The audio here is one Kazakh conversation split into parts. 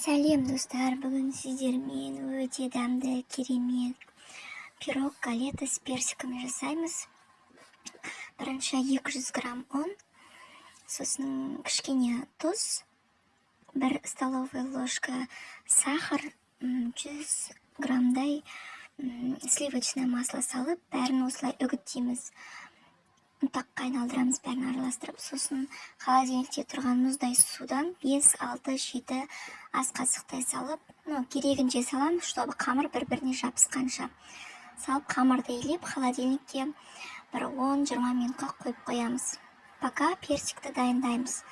Сәлем достар, бүгін сіздермен өте дәмді, керемет пирог галета с персиками жасаймыз. Бірінші 200 грамм ұн, сосын кішкене тұз, 1 столовая ложка сахар, 100 граммдай сливочное масло салып, бәрін осылай үгіттейміз. Ұнтаққа айналдырамыз, бәрін араластырып, сосын холодильникте тұрған мұздай судан 5, 6, 7 ас қасықтай салып, керегінше саламыз, чтобы қамыр бір-біріне жабысқанша. Салып қамырды елеп, холодильникке бір 10-20 минутқа қойып қоямыз. Пока персикті дайындаймыз.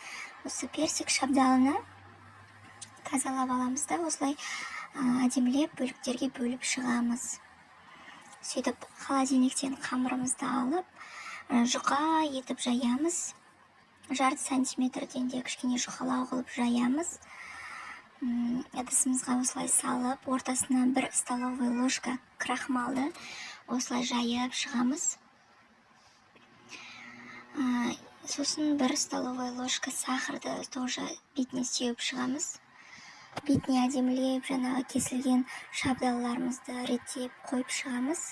Осы персик шабдалыны тазалап аламыз да, осылай әдемілеп бөліктерге бөліп шығамыз. Сөйтіп холодильниктен қамырымызды алып, жұқа етіп жаямыз. Жарты сантиметрден де кішкене жұқалау қылып жаямыз. Ыдысымызға осылай салып, ортасына 1 столовая ложка крахмалды осылай жайып шығамыз. Сосын 1 столовая ложка сахарды тоже бетіне сеуіп шығамыз. Бетіне әдемілеп жаңағы кесілген шабдалыларымызды реттеп қойып шығамыз.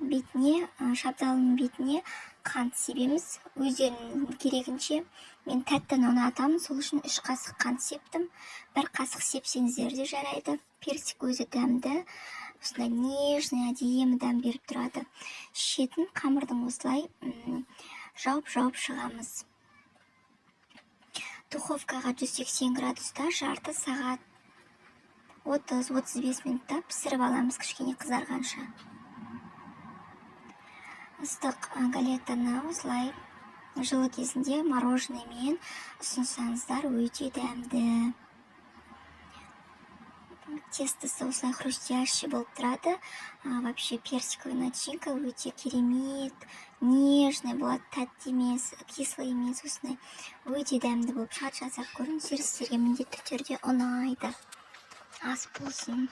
Шабдалының бетіне қант себеміз. Өздерінің керегінше. Мен тәттіні ұнатамын, сол үшін 3 қасық қант септім. 1 қасық сепсеңіздер де жарайды. Персик өзі дәмді, осындай нежный, әдемі дәм беріп тұрады. Шетін қамырдың осылай жауып шығамыз. Духовкаға 180 градуста жарты сағат 30-35 минутта пісіріп аламыз, кішкене қызарғанша. Ыстық галетаны осылай жылы кезінде мороженыймен ұсынсаңыздар өте дәмді. Тестосы осылай хрустящий болып тұрады. Вообще персиковый начинка өте керемет, нежный болады, тәтті емес, кислый емес, осындай өте дәмді болып шығады. Жасап көріңіздер, сіздерге міндетті түрде ұнайды. Ас болсын.